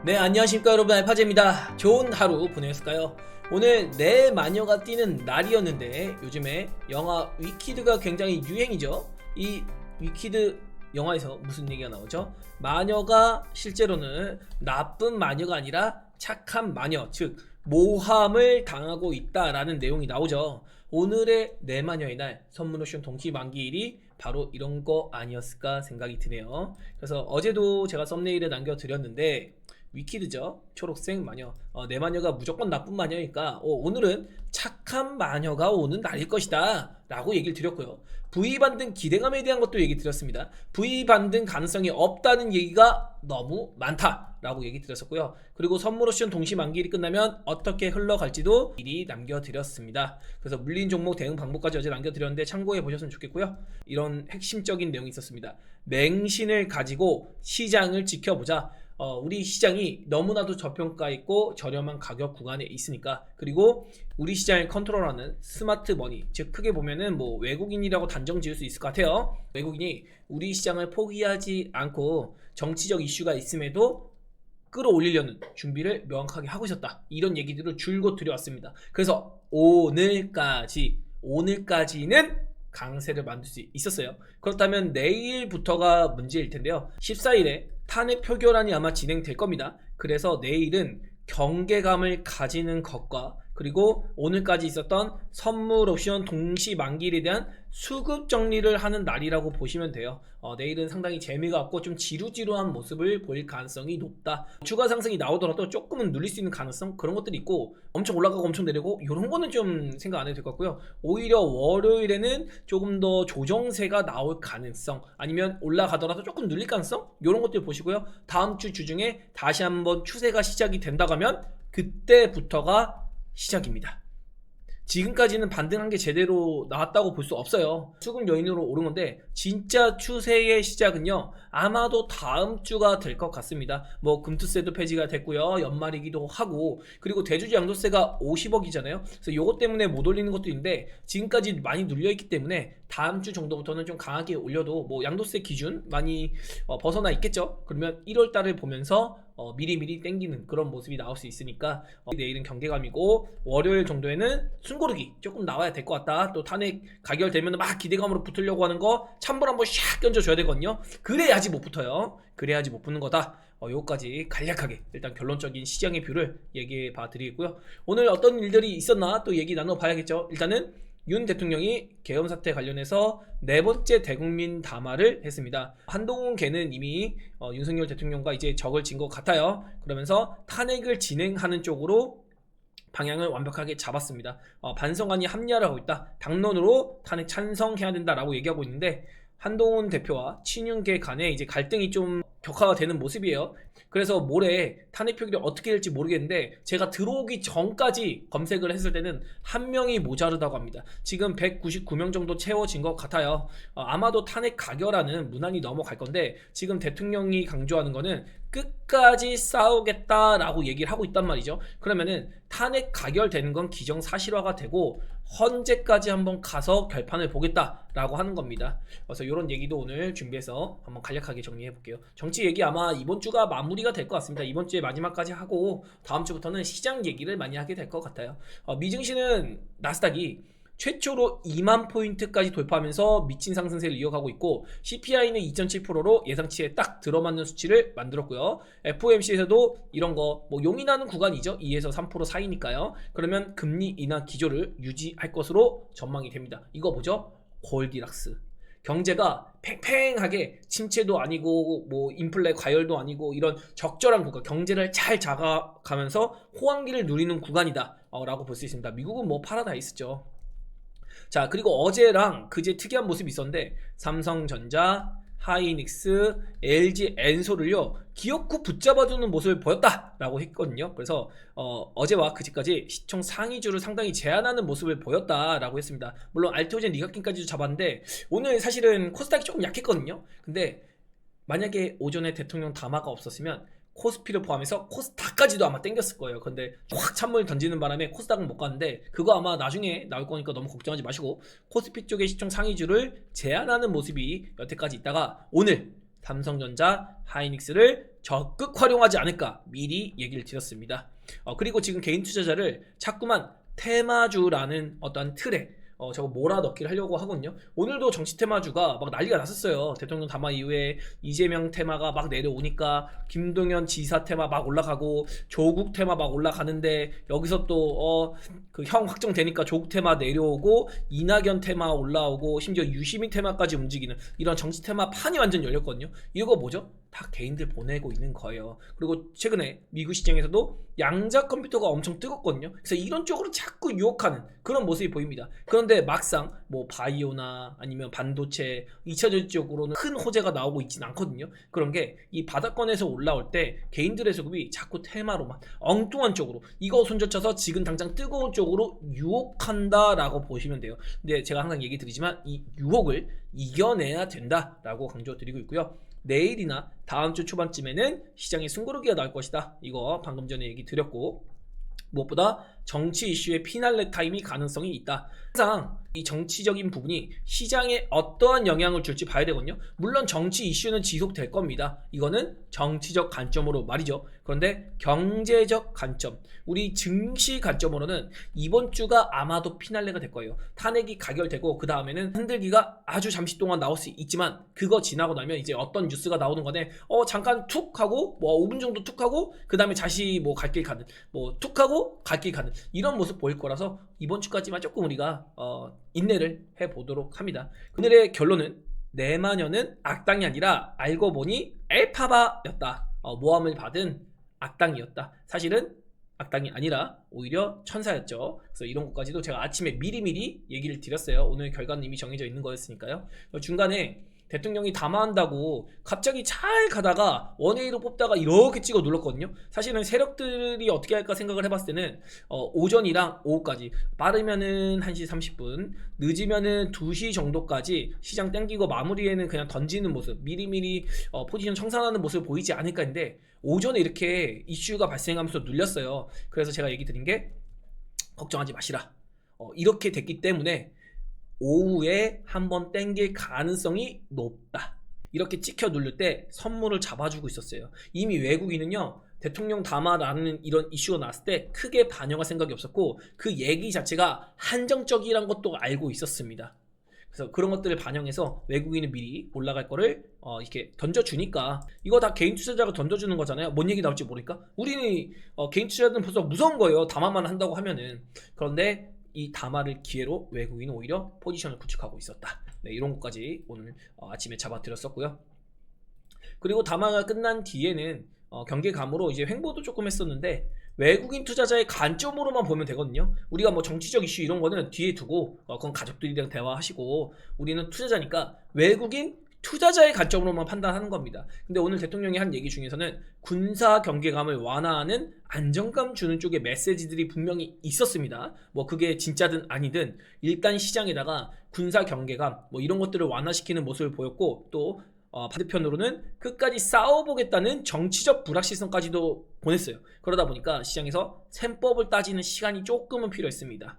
네, 안녕하십니까 여러분, 알파제입니다. 좋은 하루 보내셨을까요? 오늘 내 마녀가 뛰는 날이었는데 요즘에 영화 위키드가 굉장히 유행이죠. 이 위키드 영화에서 무슨 얘기가 나오죠? 마녀가 실제로는 나쁜 마녀가 아니라 착한 마녀, 즉 모함을 당하고 있다라는 내용이 나오죠. 오늘의 내 마녀의 날 선물 옵션 동시만기일이 바로 이런 거 아니었을까 생각이 드네요. 그래서 어제도 제가 썸네일에 남겨드렸는데 위키드죠. 초록색 마녀. 내 마녀가 무조건 나쁜 마녀니까 오늘은 착한 마녀가 오는 날일 것이다 라고 얘기를 드렸고요. 부의받는 기대감에 대한 것도 얘기 드렸습니다. 부의받는 가능성이 없다는 얘기가 너무 많다 라고 얘기 드렸었고요. 그리고 선물 옵션 동시만기일이 끝나면 어떻게 흘러갈지도 미리 남겨드렸습니다. 그래서 물린 종목 대응 방법까지 어제 남겨드렸는데 참고해 보셨으면 좋겠고요. 이런 핵심적인 내용이 있었습니다. 맹신을 가지고 시장을 지켜보자. 우리 시장이 너무나도 저평가 있고 저렴한 가격 구간에 있으니까, 그리고 우리 시장을 컨트롤하는 스마트 머니, 즉 크게 보면은 뭐 외국인이라고 단정 지을 수 있을 것 같아요. 외국인이 우리 시장을 포기하지 않고 정치적 이슈가 있음에도 끌어올리려는 준비를 명확하게 하고 있었다, 이런 얘기들을 줄곧 드려왔습니다. 그래서 오늘까지는 강세를 만들 수 있었어요. 그렇다면 내일부터가 문제일 텐데요. 14일에 탄핵 표결안이 아마 진행될 겁니다. 그래서 내일은 경계감을 가지는 것과, 그리고 오늘까지 있었던 선물 옵션 동시 만기일에 대한 수급 정리를 하는 날이라고 보시면 돼요. 내일은 상당히 재미가 없고 좀 지루지루한 모습을 보일 가능성이 높다. 추가 상승이 나오더라도 조금은 눌릴 수 있는 가능성, 그런 것들이 있고, 엄청 올라가고 엄청 내리고 이런 거는 좀 생각 안 해도 될 것 같고요. 오히려 월요일에는 조금 더 조정세가 나올 가능성, 아니면 올라가더라도 조금 눌릴 가능성, 이런 것들 보시고요. 다음 주 주중에 다시 한번 추세가 시작이 된다고 하면 그때부터가 시작입니다. 지금까지는 반등한 게 제대로 나왔다고 볼 수 없어요. 수급 요인으로 오른 건데 진짜 추세의 시작은요, 아마도 다음 주가 될 것 같습니다. 뭐 금투세도 폐지가 됐고요, 연말이기도 하고, 그리고 대주주 양도세가 50억이잖아요 그래서 요것 때문에 못 올리는 것도 있는데 지금까지 많이 눌려있기 때문에 다음 주 정도부터는 좀 강하게 올려도 뭐 양도세 기준 많이 벗어나 있겠죠. 그러면 1월 달을 보면서 미리미리 땡기는 그런 모습이 나올 수 있으니까 내일은 경계감이고, 월요일 정도에는 숨고르기 조금 나와야 될 것 같다. 또 탄핵 가결되면 막 기대감으로 붙으려고 하는 거 찬물 한번 샥 껴줘야 되거든요. 그래야지 못 붙어요. 그래야지 못 붙는 거다. 요거까지 간략하게 일단 결론적인 시장의 뷰를 얘기해 봐 드리겠고요. 오늘 어떤 일들이 있었나 또 얘기 나눠 봐야겠죠. 일단은 윤 대통령이 계엄 사태 관련해서 네 번째 대국민 담화를 했습니다. 한동훈 걔는 이미 윤석열 대통령과 이제 적을 진 것 같아요. 그러면서 탄핵을 진행하는 쪽으로 방향을 완벽하게 잡았습니다. 반성안이 합리화를 하고 있다. 당론으로 탄핵 찬성해야 된다라고 얘기하고 있는데, 한동훈 대표와 친윤계 간에 이제 갈등이 좀 격화가 되는 모습이에요. 그래서 모레 탄핵 표결이 어떻게 될지 모르겠는데, 제가 들어오기 전까지 검색을 했을 때는 한 명이 모자르다고 합니다. 지금 199명 정도 채워진 것 같아요. 아마도 탄핵 가결안은 무난히 넘어갈 건데, 지금 대통령이 강조하는 거는 끝까지 싸우겠다라고 얘기를 하고 있단 말이죠. 그러면은 탄핵 가결되는 건 기정사실화가 되고 헌재까지 한번 가서 결판을 보겠다라고 하는 겁니다. 그래서 이런 얘기도 오늘 준비해서 한번 간략하게 정리해 볼게요. 정치 얘기 아마 이번 주가 마무리가 될 것 같습니다. 이번 주에 마지막까지 하고 다음 주부터는 시장 얘기를 많이 하게 될 것 같아요. 미증시는 나스닥이 최초로 2만 포인트까지 돌파하면서 미친 상승세를 이어가고 있고, CPI는 2.7%로 예상치에 딱 들어맞는 수치를 만들었고요. FOMC에서도 이런 거 뭐 용인하는 구간이죠. 2에서 3% 사이니까요. 그러면 금리 인하 기조를 유지할 것으로 전망이 됩니다. 이거 뭐죠? 골디락스. 경제가 팽팽하게 침체도 아니고 뭐 인플레 과열도 아니고 이런 적절한 구간, 경제를 잘 잡아가면서 호황기를 누리는 구간이다 라고 볼 수 있습니다. 미국은 뭐 파라다이스죠. 자, 그리고 어제랑 그제 특이한 모습이 있었는데, 삼성전자, 하이닉스, LG, 엔솔을요 기업구 붙잡아주는 모습을 보였다라고 했거든요. 그래서 어제와 그제까지 시총 상위주를 상당히 제한하는 모습을 보였다라고 했습니다. 물론 알테오젠 리가킨까지도 잡았는데 오늘 사실은 코스닥이 조금 약했거든요. 근데 만약에 오전에 대통령 담화가 없었으면 코스피를 포함해서 코스닥까지도 아마 땡겼을 거예요. 근데 확 찬물 던지는 바람에 코스닥은 못 갔는데, 그거 아마 나중에 나올 거니까 너무 걱정하지 마시고 코스피 쪽의 시총 상위주를 제한하는 모습이 여태까지 있다가 오늘 삼성전자, 하이닉스를 적극 활용하지 않을까 미리 얘기를 드렸습니다. 그리고 지금 개인 투자자를 자꾸만 테마주라는 어떤 틀에 저거 몰아넣기를 하려고 하거든요. 오늘도 정치 테마주가 막 난리가 났었어요. 대통령 담화 이후에 이재명 테마가 막 내려오니까 김동연 지사 테마 막 올라가고 조국 테마 막 올라가는데 여기서 또 그 형 확정되니까 조국 테마 내려오고 이낙연 테마 올라오고 심지어 유시민 테마까지 움직이는 이런 정치 테마 판이 완전 열렸거든요. 이거 뭐죠? 다 개인들 보내고 있는 거예요. 그리고 최근에 미국 시장에서도 양자 컴퓨터가 엄청 뜨겁거든요. 그래서 이런 쪽으로 자꾸 유혹하는 그런 모습이 보입니다. 그런데 막상 뭐 바이오나 아니면 반도체 2차전지 쪽으로는 큰 호재가 나오고 있진 않거든요. 그런 게 이 바닥권에서 올라올 때 개인들의 수급이 자꾸 테마로만 엉뚱한 쪽으로 이거 손절쳐서 지금 당장 뜨거운 쪽으로 유혹한다라고 보시면 돼요. 근데 제가 항상 얘기 드리지만 이 유혹을 이겨내야 된다라고 강조드리고 있고요. 내일이나 다음 주 초반쯤에는 시장에 숨고르기가 나올 것이다. 이거 방금 전에 얘기 드렸고, 무엇보다 정치 이슈의 피날레 타임이 가능성이 있다. 항상 이 정치적인 부분이 시장에 어떠한 영향을 줄지 봐야 되거든요. 물론 정치 이슈는 지속될 겁니다. 이거는 정치적 관점으로 말이죠. 그런데 경제적 관점, 우리 증시 관점으로는 이번 주가 아마도 피날레가 될 거예요. 탄핵이 가결되고 그 다음에는 흔들기가 아주 잠시 동안 나올 수 있지만 그거 지나고 나면 이제 어떤 뉴스가 나오는 거네. 잠깐 툭 하고 뭐 5분 정도 툭 하고 그 다음에 다시 뭐 갈 길 가는, 뭐 툭 하고 갈 길 가는 이런 모습 보일 거라서 이번 주까지만 조금 우리가 인내를 해보도록 합니다. 오늘의 결론은 내마녀는 악당이 아니라 알고 보니 엘파바였다. 모함을 받은 악당이었다. 사실은 악당이 아니라 오히려 천사였죠. 그래서 이런 것까지도 제가 아침에 미리미리 얘기를 드렸어요. 오늘 결과는 이미 정해져 있는 거였으니까요. 중간에 대통령이 담화한다고 갑자기 잘 가다가 원웨이로 뽑다가 이렇게 찍어 눌렀거든요. 사실은 세력들이 어떻게 할까 생각을 해봤을 때는 오전이랑 오후까지, 빠르면은 1시 30분, 늦으면은 2시 정도까지 시장 땡기고 마무리에는 그냥 던지는 모습, 미리미리 포지션 청산하는 모습을 보이지 않을까 했는데 오전에 이렇게 이슈가 발생하면서 눌렸어요. 그래서 제가 얘기 드린 게 걱정하지 마시라. 이렇게 됐기 때문에 오후에 한번 땡길 가능성이 높다. 이렇게 찍혀 누를 때 선물을 잡아주고 있었어요. 이미 외국인은요, 대통령 담화라는 이런 이슈가 나왔을 때 크게 반영할 생각이 없었고 그 얘기 자체가 한정적이란 것도 알고 있었습니다. 그래서 그런 것들을 반영해서 외국인은 미리 올라갈 거를 이렇게 던져주니까, 이거 다 개인 투자자가 던져주는 거잖아요. 뭔 얘기 나올지 모르니까. 우리는 개인 투자자들은 벌써 무서운 거예요. 담화만 한다고 하면은. 그런데 이 담화를 기회로 외국인은 오히려 포지션을 구축하고 있었다. 네, 이런 것까지 오늘 아침에 잡아드렸었고요. 그리고 담화가 끝난 뒤에는 경계감으로 이제 횡보도 조금 했었는데 외국인 투자자의 관점으로만 보면 되거든요. 우리가 뭐 정치적 이슈 이런 거는 뒤에 두고 그건 가족들이랑 대화하시고, 우리는 투자자니까 외국인 투자자의 관점으로만 판단하는 겁니다. 근데 오늘 대통령이 한 얘기 중에서는 군사 경계감을 완화하는 안정감 주는 쪽의 메시지들이 분명히 있었습니다. 뭐 그게 진짜든 아니든 일단 시장에다가 군사 경계감 뭐 이런 것들을 완화시키는 모습을 보였고, 또 반대편으로는 끝까지 싸워보겠다는 정치적 불확실성까지도 보냈어요. 그러다 보니까 시장에서 셈법을 따지는 시간이 조금은 필요했습니다.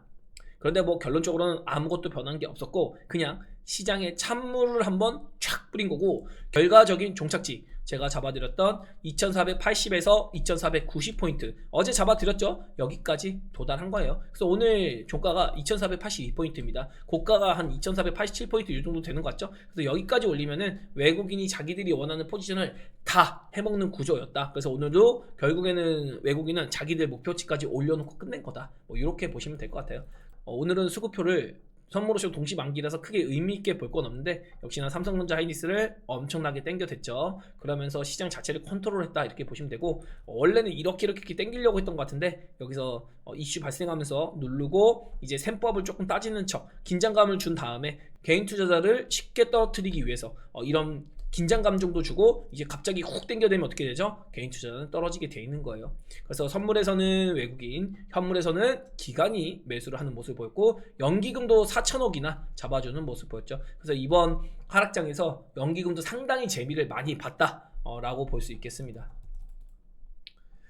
그런데 뭐 결론적으로는 아무것도 변한 게 없었고 그냥 시장에 찬물을 한번 쫙 뿌린 거고, 결과적인 종착지 제가 잡아드렸던 2480에서 2490포인트 어제 잡아드렸죠. 여기까지 도달한 거예요. 그래서 오늘 종가가 2482포인트입니다. 고가가 한 2487포인트 이 정도 되는 것 같죠. 그래서 여기까지 올리면은 외국인이 자기들이 원하는 포지션을 다 해먹는 구조였다. 그래서 오늘도 결국에는 외국인은 자기들 목표치까지 올려놓고 끝낸 거다. 뭐 이렇게 보시면 될 것 같아요. 오늘은 수급표를 선물호쇼 동시만기라서 크게 의미있게 볼 건 없는데 역시나 삼성전자 하이닉스를 엄청나게 땡겨댔죠. 그러면서 시장 자체를 컨트롤했다 이렇게 보시면 되고, 원래는 이렇게 땡기려고 했던 것 같은데 여기서 이슈 발생하면서 누르고 이제 셈법을 조금 따지는 척 긴장감을 준 다음에 개인 투자자를 쉽게 떨어뜨리기 위해서 이런 긴장감 정도 주고 이제 갑자기 훅 땡겨대면 어떻게 되죠? 개인 투자자는 떨어지게 돼 있는 거예요. 그래서 선물에서는 외국인, 현물에서는 기관이 매수를 하는 모습을 보였고 연기금도 4천억이나 잡아주는 모습을 보였죠. 그래서 이번 하락장에서 연기금도 상당히 재미를 많이 봤다 라고 볼 수 있겠습니다.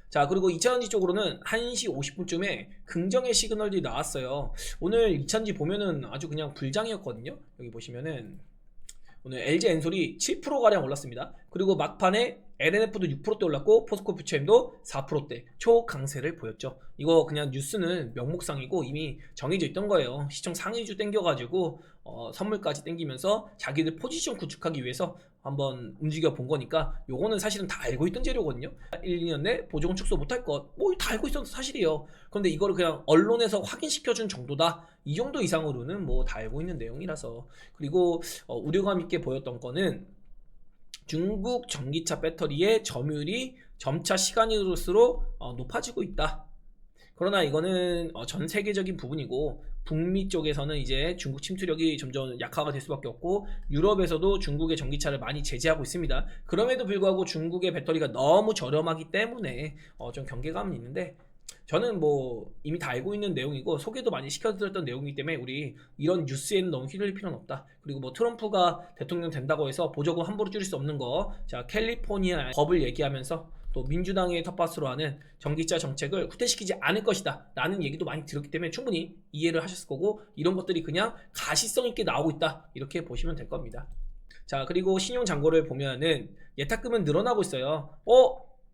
자, 그리고 2차전지 쪽으로는 1시 50분쯤에 긍정의 시그널이 나왔어요. 오늘 2차전지 보면은 아주 그냥 불장이었거든요. 여기 보시면은 오늘 LG 엔솔이 7%가량 올랐습니다. 그리고 막판에 LNF도 6%대 올랐고 포스코 퓨처엠도 4%대 초강세를 보였죠. 이거 그냥 뉴스는 명목상이고 이미 정해져 있던 거예요. 시총 상위주 땡겨가지고 선물까지 땡기면서 자기들 포지션 구축하기 위해서 한번 움직여 본 거니까 요거는 사실은 다 알고 있던 재료거든요. 1, 2년 내 보조금 축소 못할 것 뭐 다 알고 있어도 사실이에요. 그런데 이거를 그냥 언론에서 확인시켜준 정도다, 이 정도 이상으로는 뭐 다 알고 있는 내용이라서. 그리고 우려감 있게 보였던 거는 중국 전기차 배터리의 점유율이 점차 시간이 흐를수록 높아지고 있다. 그러나 이거는 전 세계적인 부분이고, 북미 쪽에서는 이제 중국 침투력이 점점 약화가 될 수밖에 없고, 유럽에서도 중국의 전기차를 많이 제재하고 있습니다. 그럼에도 불구하고 중국의 배터리가 너무 저렴하기 때문에 좀 경계감은 있는데, 저는 뭐 이미 다 알고 있는 내용이고 소개도 많이 시켜드렸던 내용이기 때문에 우리 이런 뉴스에는 너무 휘둘릴 필요는 없다. 그리고 뭐 트럼프가 대통령 된다고 해서 보조금 함부로 줄일 수 없는 거, 자 캘리포니아 법을 얘기하면서 또 민주당의 텃밭으로 하는 전기차 정책을 후퇴시키지 않을 것이다 라는 얘기도 많이 들었기 때문에 충분히 이해를 하셨을 거고, 이런 것들이 그냥 가시성 있게 나오고 있다 이렇게 보시면 될 겁니다. 자, 그리고 신용 잔고를 보면은 예탁금은 늘어나고 있어요.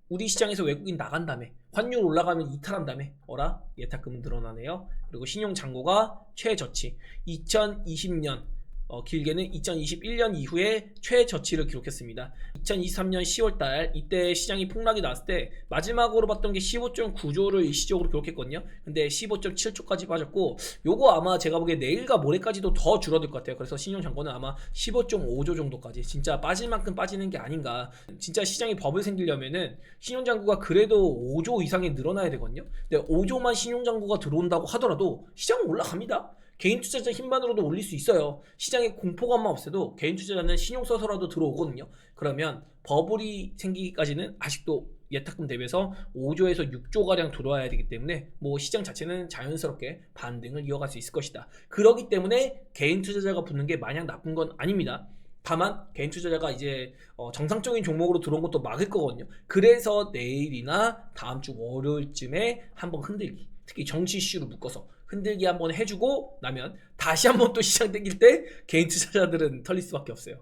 우리 시장에서 외국인 나간다며, 환율 올라가면 이탈한다며, 예탁금은 늘어나네요. 그리고 신용 잔고가 최저치 2020년 길게는 2021년 이후에 최저치를 기록했습니다. 2023년 10월달 이때 시장이 폭락이 났을 때 마지막으로 봤던 게 15.9조를 일시적으로 기록했거든요. 근데 15.7조까지 빠졌고, 요거 아마 제가 보기에 내일과 모레까지도 더 줄어들 것 같아요. 그래서 신용잔고는 아마 15.5조 정도까지 진짜 빠질 만큼 빠지는 게 아닌가. 진짜 시장에 버블 생기려면은 신용잔고가 그래도 5조 이상이 늘어나야 되거든요. 근데 5조만 신용잔고가 들어온다고 하더라도 시장은 올라갑니다. 개인 투자자 힘만으로도 올릴 수 있어요. 시장에 공포감만 없애도 개인 투자자는 신용 써서라도 들어오거든요. 그러면 버블이 생기기까지는 아직도 예탁금 대비해서 5조에서 6조가량 들어와야 되기 때문에 뭐 시장 자체는 자연스럽게 반등을 이어갈 수 있을 것이다. 그렇기 때문에 개인 투자자가 붙는 게 마냥 나쁜 건 아닙니다. 다만 개인 투자자가 이제 정상적인 종목으로 들어온 것도 막을 거거든요. 그래서 내일이나 다음 주 월요일쯤에 한번 흔들기, 특히 정치 이슈로 묶어서 흔들기 한번 해주고 나면 다시 한번 또 시장 땡길 때 개인 투자자들은 털릴 수밖에 없어요.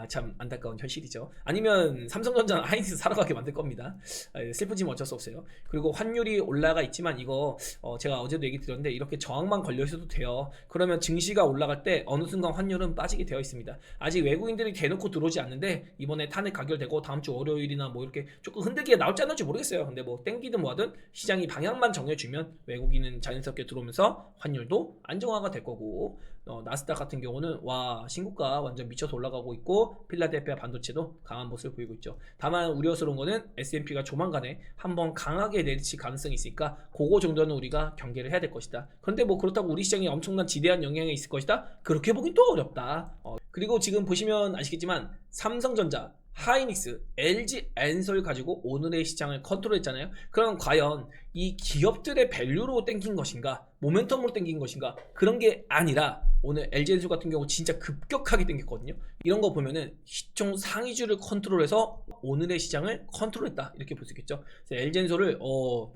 참 안타까운 현실이죠. 아니면 삼성전자나 하이닉스 사러 가게 만들 겁니다. 슬프지만 어쩔 수 없어요. 그리고 환율이 올라가 있지만 이거 제가 어제도 얘기 드렸는데 이렇게 저항만 걸려 있어도 돼요. 그러면 증시가 올라갈 때 어느 순간 환율은 빠지게 되어 있습니다. 아직 외국인들이 대놓고 들어오지 않는데 이번에 탄핵 가결되고 다음 주 월요일이나 뭐 이렇게 조금 흔들기가 나올지 안 나올지 모르겠어요. 근데 뭐 땡기든 뭐하든 시장이 방향만 정해주면 외국인은 자연스럽게 들어오면서 환율도 안정화가 될 거고, 나스닥 같은 경우는 신고가 완전 미쳐서 올라가고 있고 필라델피아 반도체도 강한 모습을 보이고 있죠. 다만 우려스러운 거는 S&P가 조만간에 한번 강하게 내리칠 가능성이 있으니까 그거 정도는 우리가 경계를 해야 될 것이다. 그런데 뭐 그렇다고 우리 시장에 엄청난 지대한 영향이 있을 것이다? 그렇게 보긴 또 어렵다. 그리고 지금 보시면 아시겠지만 삼성전자, 하이닉스, LG 엔솔 가지고 오늘의 시장을 컨트롤했잖아요. 그럼 과연 이 기업들의 밸류로 땡긴 것인가, 모멘텀으로 땡긴 것인가, 그런 게 아니라 오늘 LG 엔솔 같은 경우 진짜 급격하게 땡겼거든요. 이런 거 보면은 시총 상위주를 컨트롤해서 오늘의 시장을 컨트롤했다 이렇게 볼 수 있겠죠. 그래서 LG 엔솔을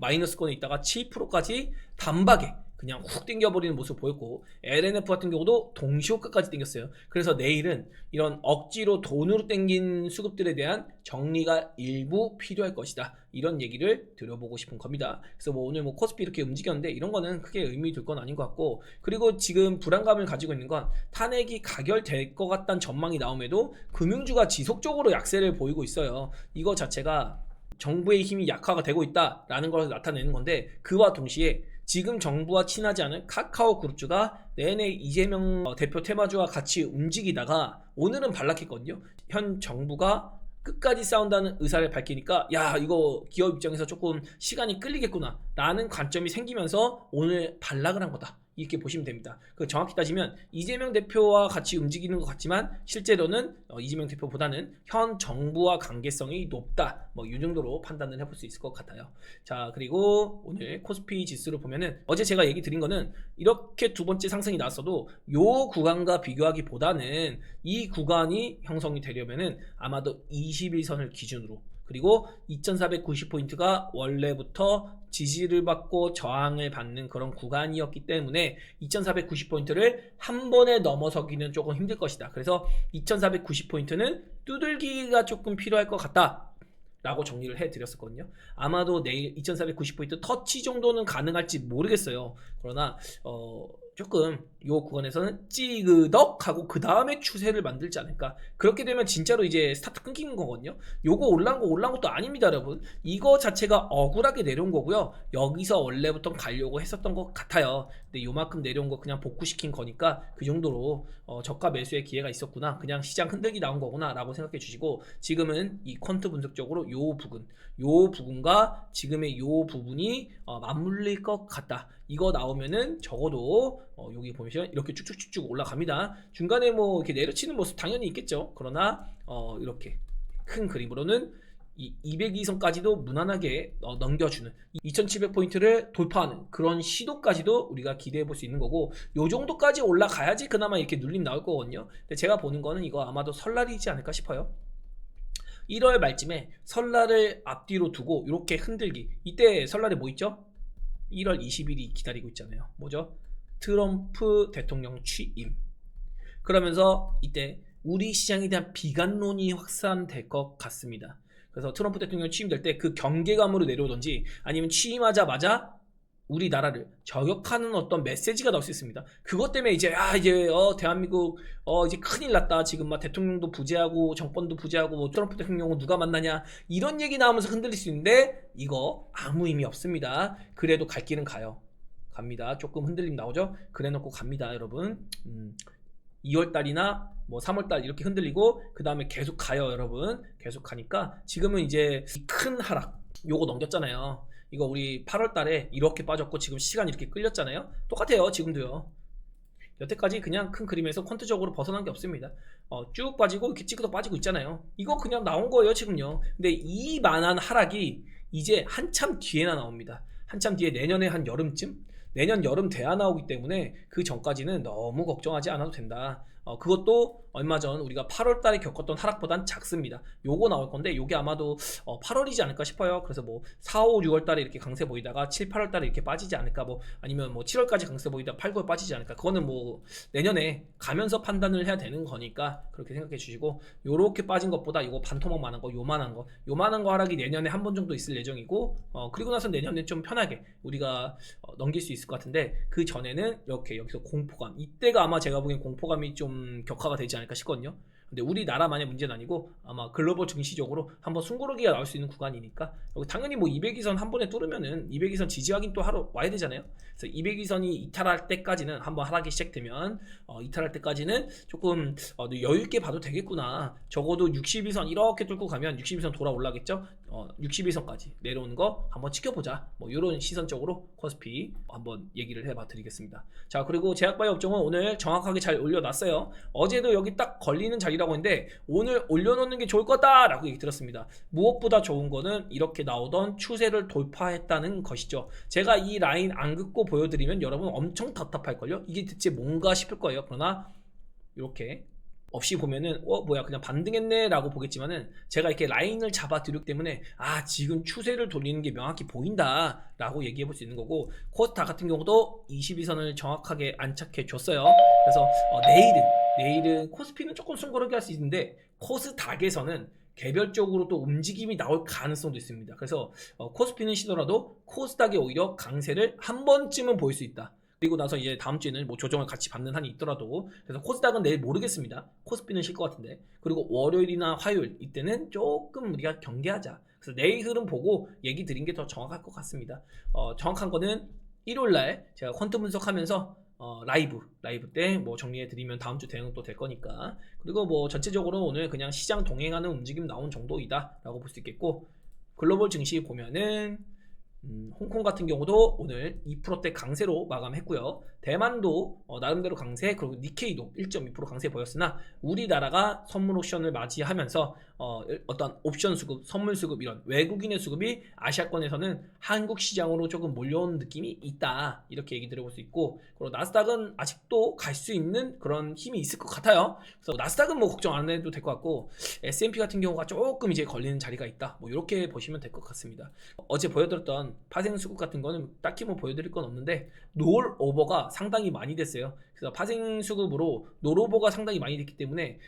마이너스권에 있다가 7%까지 단박에 그냥 훅 땡겨버리는 모습을 보였고, LNF 같은 경우도 동시호가까지 땡겼어요. 그래서 내일은 이런 억지로 돈으로 땡긴 수급들에 대한 정리가 일부 필요할 것이다, 이런 얘기를 드려보고 싶은 겁니다. 그래서 뭐 오늘 뭐 코스피 이렇게 움직였는데 이런 거는 크게 의미 둘 건 아닌 것 같고, 그리고 지금 불안감을 가지고 있는 건 탄핵이 가결될 것 같다는 전망이 나옴에도 금융주가 지속적으로 약세를 보이고 있어요. 이거 자체가 정부의 힘이 약화가 되고 있다라는 걸 나타내는 건데, 그와 동시에 지금 정부와 친하지 않은 카카오 그룹주가 내내 이재명 대표 테마주와 같이 움직이다가 오늘은 반락했거든요. 현 정부가 끝까지 싸운다는 의사를 밝히니까 이거 기업 입장에서 조금 시간이 끌리겠구나 라는 관점이 생기면서 오늘 반락을 한 거다, 이렇게 보시면 됩니다. 정확히 따지면 이재명 대표와 같이 움직이는 것 같지만 실제로는 이재명 대표보다는 현 정부와 관계성이 높다, 뭐 이 정도로 판단을 해볼 수 있을 것 같아요. 자, 그리고 오늘 코스피 지수를 보면은 어제 제가 얘기 드린 거는 이렇게 두 번째 상승이 나왔어도 요 구간과 비교하기보다는 이 구간이 형성이 되려면은 아마도 21선을 기준으로 그리고 2490포인트가 원래부터 지지를 받고 저항을 받는 그런 구간이었기 때문에 2490포인트를 한 번에 넘어서기는 조금 힘들 것이다. 그래서 2490포인트는 두들기가 조금 필요할 것 같다 라고 정리를 해드렸었거든요. 아마도 내일 2490포인트 터치 정도는 가능할지 모르겠어요. 그러나 조금 요 구간에서는 찌그덕 하고 그 다음에 추세를 만들지 않을까. 그렇게 되면 진짜로 이제 스타트 끊기는 거거든요. 요거 올라온 것도 아닙니다, 여러분. 이거 자체가 억울하게 내려온 거고요. 여기서 원래부터 가려고 했었던 것 같아요. 근데 요만큼 내려온 거 그냥 복구시킨 거니까 그 정도로 저가 매수의 기회가 있었구나, 그냥 시장 흔들기 나온 거구나 라고 생각해 주시고, 지금은 이 퀀트 분석적으로 요 부분과 지금의 요 부분이 맞물릴 것 같다. 이거 나오면은 적어도 여기 보시면 이렇게 쭉쭉쭉쭉 올라갑니다. 중간에 뭐 이렇게 내려치는 모습 당연히 있겠죠. 그러나 이렇게 큰 그림으로는 이 202선까지도 무난하게 넘겨주는 2700포인트를 돌파하는 그런 시도까지도 우리가 기대해 볼 수 있는 거고, 요 정도까지 올라가야지 그나마 이렇게 눌림 나올 거거든요. 근데 제가 보는 거는 이거 아마도 설날이지 않을까 싶어요. 1월 말쯤에 설날을 앞뒤로 두고 이렇게 흔들기. 이때 설날에 뭐 있죠? 1월 20일이 기다리고 있잖아요. 뭐죠? 트럼프 대통령 취임. 그러면서 이때 우리 시장에 대한 비관론이 확산될 것 같습니다. 그래서 트럼프 대통령 취임될 때 그 경계감으로 내려오든지 아니면 취임하자마자 우리나라를 저격하는 어떤 메시지가 나올 수 있습니다. 그것 때문에 이제 대한민국 이제 큰일 났다. 지금 막 대통령도 부재하고 정권도 부재하고 뭐 트럼프 대통령은 누가 만나냐 이런 얘기 나오면서 흔들릴 수 있는데 이거 아무 의미 없습니다. 그래도 갈 길은 갑니다. 조금 흔들림 나오죠? 그래 놓고 갑니다, 여러분. 2월달이나 뭐 3월달 이렇게 흔들리고 그 다음에 계속 가요, 여러분. 계속 가니까 지금은 이제 큰 하락 요거 넘겼잖아요. 이거 우리 8월달에 이렇게 빠졌고 지금 시간 이렇게 끌렸잖아요. 똑같아요, 지금도요. 여태까지 그냥 큰 그림에서 퀀트적으로 벗어난 게 없습니다. 쭉 빠지고 이렇게 찍어도 빠지고 있잖아요. 이거 그냥 나온 거예요, 지금요. 근데 이만한 하락이 이제 한참 뒤에나 나옵니다. 한참 뒤에 내년에 한 여름쯤? 내년 여름 돼야 나오기 때문에 그 전까지는 너무 걱정하지 않아도 된다. 그것도 얼마 전 우리가 8월달에 겪었던 하락보단 작습니다. 요거 나올 건데 요게 아마도 8월이지 않을까 싶어요. 그래서 뭐 4, 5, 6월달에 이렇게 강세 보이다가 7, 8월달에 이렇게 빠지지 않을까, 뭐 아니면 뭐 7월까지 강세 보이다가 8, 9월 빠지지 않을까. 그거는 뭐 내년에 가면서 판단을 해야 되는 거니까 그렇게 생각해 주시고, 요렇게 빠진 것보다 요거 반토막만한 거, 요만한 거 하락이 내년에 한 번 정도 있을 예정이고, 그리고 나서 내년에 좀 편하게 우리가 넘길 수 있을 것 같은데, 그 전에는 이렇게 여기서 공포감, 이때가 아마 제가 보기엔 공포감이 좀 격화가 되지 않을까 싶거든요. 근데 우리나라만의 문제는 아니고 아마 글로벌 증시적으로 한번 숨고르기가 나올 수 있는 구간이니까, 여기 당연히 뭐 200이선 한 번에 뚫으면은 200이선 지지 확인 또 하러 와야 되잖아요. 그래서 200이선이 이탈할 때까지는, 한번 하락이 시작되면 이탈할 때까지는 조금 여유 있게 봐도 되겠구나. 적어도 60이선 이렇게 뚫고 가면 60이선 돌아 올라겠죠. 60이선까지 내려오는 거 한번 지켜보자. 뭐 이런 시선적으로 코스피 한번 얘기를 해봐 드리겠습니다. 자, 그리고 제약바이오 업종은 오늘 정확하게 잘 올려놨어요. 어제도 여기 딱 걸리는 자리라고 했는데 오늘 올려놓는 게 좋을 거다 라고 얘기 들었습니다. 무엇보다 좋은 거는 이렇게 나오던 추세를 돌파했다는 것이죠. 제가 이 라인 안 긋고 보여드리면 여러분 엄청 답답할걸요. 이게 대체 뭔가 싶을 거예요. 그러나 이렇게 없이 보면은 뭐야 그냥 반등했네 라고 보겠지만은, 제가 이렇게 라인을 잡아 드렸기 때문에 지금 추세를 돌리는 게 명확히 보인다 라고 얘기해 볼 수 있는 거고, 코스닥 같은 경우도 22선을 정확하게 안착해 줬어요. 그래서 내일은 코스피는 조금 숨고르기 할 수 있는데 코스닥에서는 개별적으로 또 움직임이 나올 가능성도 있습니다. 그래서 코스피는 쉬더라도 코스닥이 오히려 강세를 한 번쯤은 보일 수 있다. 그리고 나서 이제 다음 주에는 뭐 조정을 같이 받는 한이 있더라도, 그래서 코스닥은 내일 모르겠습니다. 코스피는 쉴 것 같은데. 그리고 월요일이나 화요일 이때는 조금 우리가 경계하자. 그래서 내일 흐름 보고 얘기 드린 게 더 정확할 것 같습니다. 정확한 거는 일요일날 제가 퀀트 분석하면서 라이브 때 뭐 정리해 드리면 다음 주 대응 또 될 거니까. 그리고 뭐 전체적으로 오늘 그냥 시장 동행하는 움직임 나온 정도이다 라고 볼 수 있겠고, 글로벌 증시 보면은 홍콩 같은 경우도 오늘 2%대 강세로 마감했고요. 대만도 나름대로 강세, 그리고 니케이도 1.2% 강세 보였으나 우리나라가 선물 옵션을 맞이하면서 어떤 옵션 수급, 선물 수급 이런 외국인의 수급이 아시아권에서는 한국 시장으로 조금 몰려온 느낌이 있다. 이렇게 얘기 드려볼 수 있고, 그리고 나스닥은 아직도 갈 수 있는 그런 힘이 있을 것 같아요. 그래서 나스닥은 뭐 걱정 안 해도 될 것 같고, S&P 같은 경우가 조금 이제 걸리는 자리가 있다. 뭐 이렇게 보시면 될 것 같습니다. 어제 보여드렸던 파생 수급 같은 거는 딱히 뭐 보여드릴 건 없는데, 롤 오버가 상당히 많이 됐어요. 그래서 파생 수급으로 롤 오버가 상당히 많이 됐기 때문에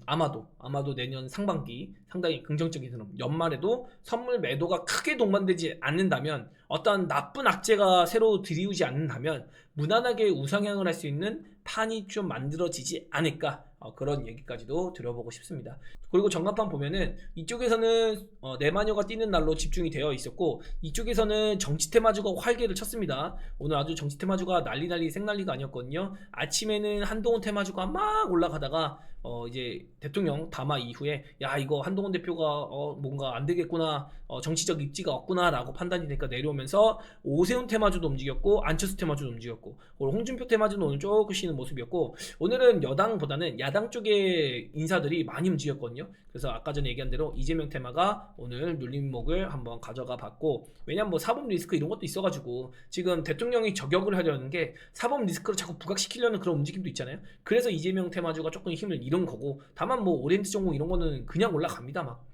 아마도 내년 상반기 상당히 긍정적인 흐름, 연말에도 선물 매도가 크게 동반되지 않는다면, 어떤 나쁜 악재가 새로 들이우지 않는다면 무난하게 우상향을 할 수 있는 판이 좀 만들어지지 않을까, 그런 얘기까지도 들어보고 싶습니다. 그리고 전간판 보면은 이쪽에서는 내마녀가 뛰는 날로 집중이 되어 있었고, 이쪽에서는 정치 테마주가 활개를 쳤습니다. 오늘 아주 정치 테마주가 난리 생난리가 아니었거든요. 아침에는 한동훈 테마주가 막 올라가다가 이제 대통령 담화 이후에 야, 이거 한동훈 대표가 뭔가 안 되겠구나, 정치적 입지가 없구나 라고 판단이 되니까 내려오면서 오세훈 테마주도 움직였고, 안철수 테마주도 움직였고, 홍준표 테마주는 오늘 조금 쉬는 모습이었고, 오늘은 여당보다는 야당 쪽의 인사들이 많이 움직였거든요. 그래서 아까 전에 얘기한 대로 이재명 테마가 오늘 눌림목을 한번 가져가 봤고, 왜냐면 뭐 사법 리스크 이런 것도 있어가지고 지금 대통령이 저격을 하려는 게 사법 리스크를 자꾸 부각시키려는 그런 움직임도 있잖아요. 그래서 이재명 테마주가 조금 힘을 잃은 거고, 다만 뭐 오리엔트 전공 이런 거는 그냥 올라갑니다 막.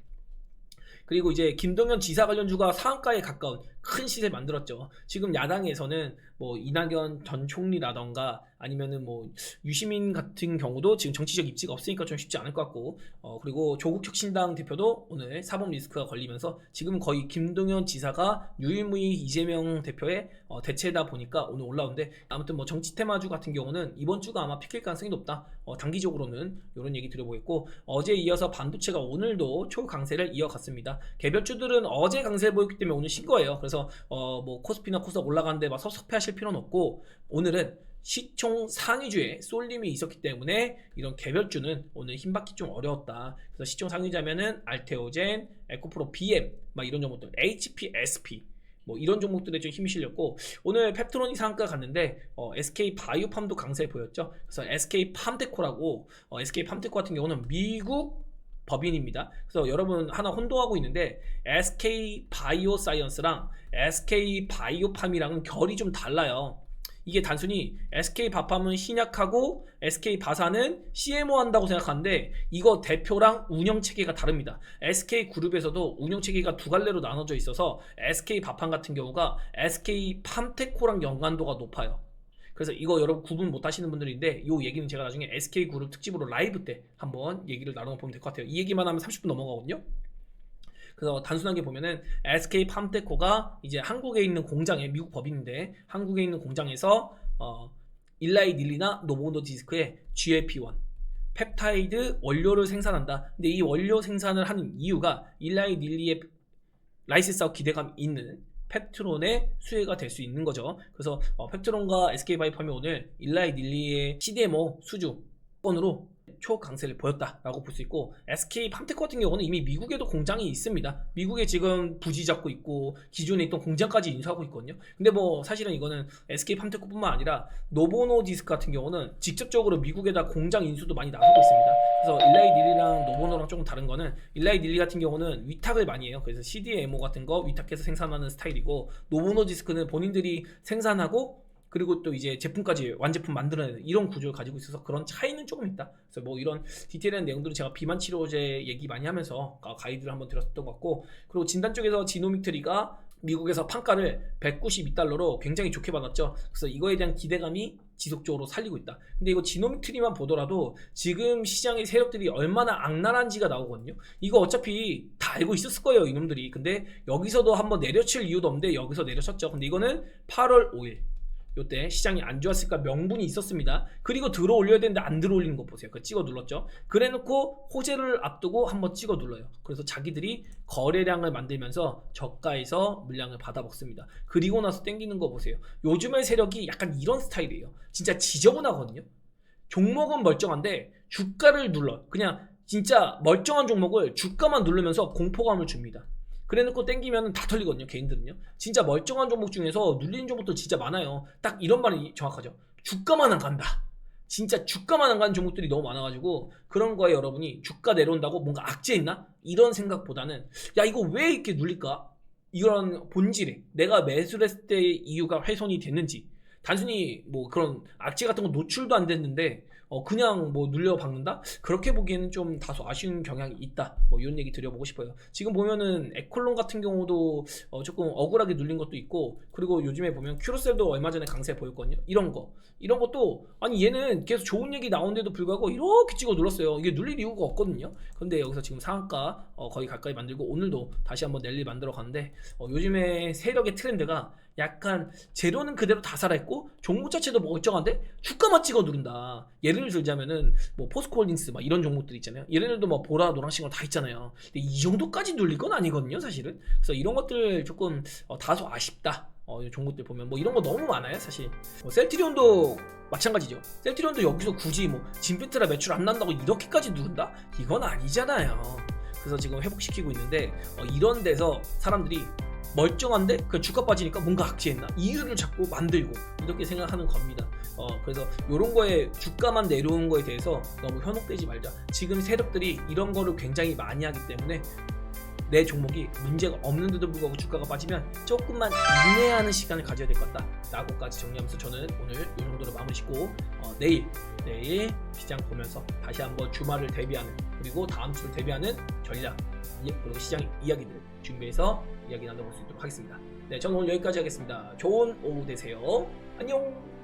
그리고 이제 김동연 지사 관련주가 상한가에 가까운 큰 시세 만들었죠. 지금 야당에서는 뭐 이낙연 전 총리라던가 아니면은 뭐 유시민 같은 경우도 지금 정치적 입지가 없으니까 좀 쉽지 않을 것 같고, 그리고 조국혁신당 대표도 오늘 사법 리스크가 걸리면서 지금 거의 김동연 지사가 유일무이 이재명 대표의 대체다 보니까 오늘 올라오는데, 아무튼 뭐 정치 테마주 같은 경우는 이번 주가 아마 피킬 가능성이 높다. 단기적으로는 이런 얘기 드려보겠고, 어제 이어서 반도체가 오늘도 초강세를 이어갔습니다. 개별주들은 어제 강세를 보였기 때문에 오늘 신 거예요. 그래서 뭐 코스피나 코스닥 올라가는데 막 섭섭해하실 필요는 없고, 오늘은 시총 상위주에 쏠림이 있었기 때문에 이런 개별주는 오늘 힘받기 좀 어려웠다. 그래서 시총 상위자면은 알테오젠, 에코프로 BM 막 이런 종목들, HP, SP 뭐 이런 종목들에 좀 힘이 실렸고, 오늘 펩트론이 상한가 갔는데 SK 바이오팜도 강세 보였죠. 그래서 SK 팜테코라고, SK 팜테코 같은 경우는 미국 법인입니다. 그래서 여러분 하나 혼동하고 있는데, SK 바이오사이언스랑 SK 바이오팜이랑은 결이 좀 달라요. 이게 단순히 SK 바팜은 신약하고 SK 바사는 CMO 한다고 생각하는데, 이거 대표랑 운영체계가 다릅니다. SK 그룹에서도 운영체계가 두 갈래로 나눠져 있어서 SK 바팜 같은 경우가 SK 팜테코랑 연관도가 높아요. 그래서 이거 여러분 구분 못 하시는 분들인데, 이 얘기는 제가 나중에 SK 그룹 특집으로 라이브 때 한번 얘기를 나눠보면 될 것 같아요. 이 얘기만 하면 30분 넘어가거든요. 그래서 단순하게 보면은 SK 팜테코가 이제 한국에 있는 공장에, 미국 법인인데 한국에 있는 공장에서 일라이 닐리나 노보노디스크의 GLP-1 펩타이드 원료를 생산한다. 근데 이 원료 생산을 하는 이유가 일라이 닐리의 라이센스하고 기대감이 있는 펩트론의 수혜가 될 수 있는 거죠. 그래서 펩트론과 SK바이오팜이 오늘 일라이 닐리의 CDMO 수주권으로 초강세를 보였다라고 볼 수 있고, SK 팜테코 같은 경우는 이미 미국에도 공장이 있습니다. 미국에 지금 부지 잡고 있고 기존에 있던 공장까지 인수하고 있거든요. 근데 뭐 사실은 이거는 SK 팜테코뿐만 아니라 노보노디스크 같은 경우는 직접적으로 미국에다 공장 인수도 많이 나서고 있습니다. 그래서 일라이 닐리랑 노보노랑 조금 다른 거는, 일라이 닐리 같은 경우는 위탁을 많이 해요. 그래서 CDMO 같은 거 위탁해서 생산하는 스타일이고, 노보노디스크는 본인들이 생산하고 그리고 또 이제 제품까지 완제품 만들어내는 이런 구조를 가지고 있어서 그런 차이는 조금 있다. 그래서 뭐 이런 디테일한 내용들은 제가 비만 치료제 얘기 많이 하면서 가이드를 한번 드렸었던 것 같고, 그리고 진단 쪽에서 지노믹트리가 미국에서 판가를 192달러로 굉장히 좋게 받았죠. 그래서 이거에 대한 기대감이 지속적으로 살리고 있다. 근데 이거 지노믹트리만 보더라도 지금 시장의 세력들이 얼마나 악랄한지가 나오거든요. 이거 어차피 다 알고 있었을 거예요, 이놈들이. 근데 여기서도 한번 내려칠 이유도 없는데 여기서 내려쳤죠. 근데 이거는 8월 5일 요때 시장이 안 좋았을까 명분이 있었습니다. 그리고 들어 올려야 되는데 안 들어 올리는 거 보세요. 그 찍어 눌렀죠. 그래 놓고 호재를 앞두고 한번 찍어 눌러요. 그래서 자기들이 거래량을 만들면서 저가에서 물량을 받아 먹습니다. 그리고 나서 땡기는 거 보세요. 요즘의 세력이 약간 이런 스타일이에요. 진짜 지저분하거든요. 종목은 멀쩡한데 주가를 눌러. 그냥 진짜 멀쩡한 종목을 주가만 누르면서 공포감을 줍니다. 그래놓고 땡기면 다 털리거든요, 개인들은요. 진짜 멀쩡한 종목 중에서 눌리는 종목도 진짜 많아요. 딱 이런 말이 정확하죠. 주가만 안 간다. 진짜 주가만 안 가는 종목들이 너무 많아가지고 그런 거에 여러분이 주가 내려온다고 뭔가 악재있나? 이런 생각보다는 야 이거 왜 이렇게 눌릴까? 이런 본질에 내가 매수를 했을 때 이유가 훼손이 됐는지 단순히 뭐 그런 악재 같은 거 노출도 안 됐는데 그냥 뭐 눌려 박는다? 그렇게 보기에는 좀 다소 아쉬운 경향이 있다. 뭐 이런 얘기 드려보고 싶어요. 지금 보면은 에콜론 같은 경우도 조금 억울하게 눌린 것도 있고, 그리고 요즘에 보면 큐로셀도 얼마 전에 강세 보였거든요. 이런 것도 아니 얘는 계속 좋은 얘기 나오는데도 불구하고 이렇게 찍어 눌렀어요. 이게 눌릴 이유가 없거든요. 근데 여기서 지금 상한가 거의 가까이 만들고 오늘도 다시 한번 랠리 만들어 가는데 요즘에 세력의 트렌드가 약간 재료는 그대로 다 살아있고 종목 자체도 멀쩡한데 주가만 찍어 누른다. 예를 들자면은 뭐 포스코홀딩스 막 이런 종목들 있잖아요. 얘네들도 뭐 보라 노란색으로 다 있잖아요. 근데 이 정도까지 눌릴 건 아니거든요, 사실은. 그래서 이런 것들 조금 다소 아쉽다. 이 종목들 보면 뭐 이런 거 너무 많아요, 사실. 셀트리온도 마찬가지죠. 셀트리온도 여기서 굳이 뭐 진페트라 매출 안 난다고 이렇게까지 누른다? 이건 아니잖아요. 그래서 지금 회복시키고 있는데 이런 데서 사람들이 멀쩡한데 그 주가 빠지니까 뭔가 악재했나 이유를 자꾸 만들고 이렇게 생각하는 겁니다. 그래서 이런 거에 주가만 내려오는 거에 대해서 너무 현혹되지 말자. 지금 세력들이 이런 거를 굉장히 많이 하기 때문에 내 종목이 문제가 없는데도 불구하고 주가가 빠지면 조금만 인내하는 시간을 가져야 될 것 같다 라고까지 정리하면서 저는 오늘 이 정도로 마무리 짓고 내일 시장 보면서 다시 한번 주말을 대비하는, 그리고 다음 주를 대비하는 전략 그리고 시장 이야기들 준비해서 이야기 나눠볼 수 있도록 하겠습니다. 네, 저는 오늘 여기까지 하겠습니다. 좋은 오후 되세요. 안녕.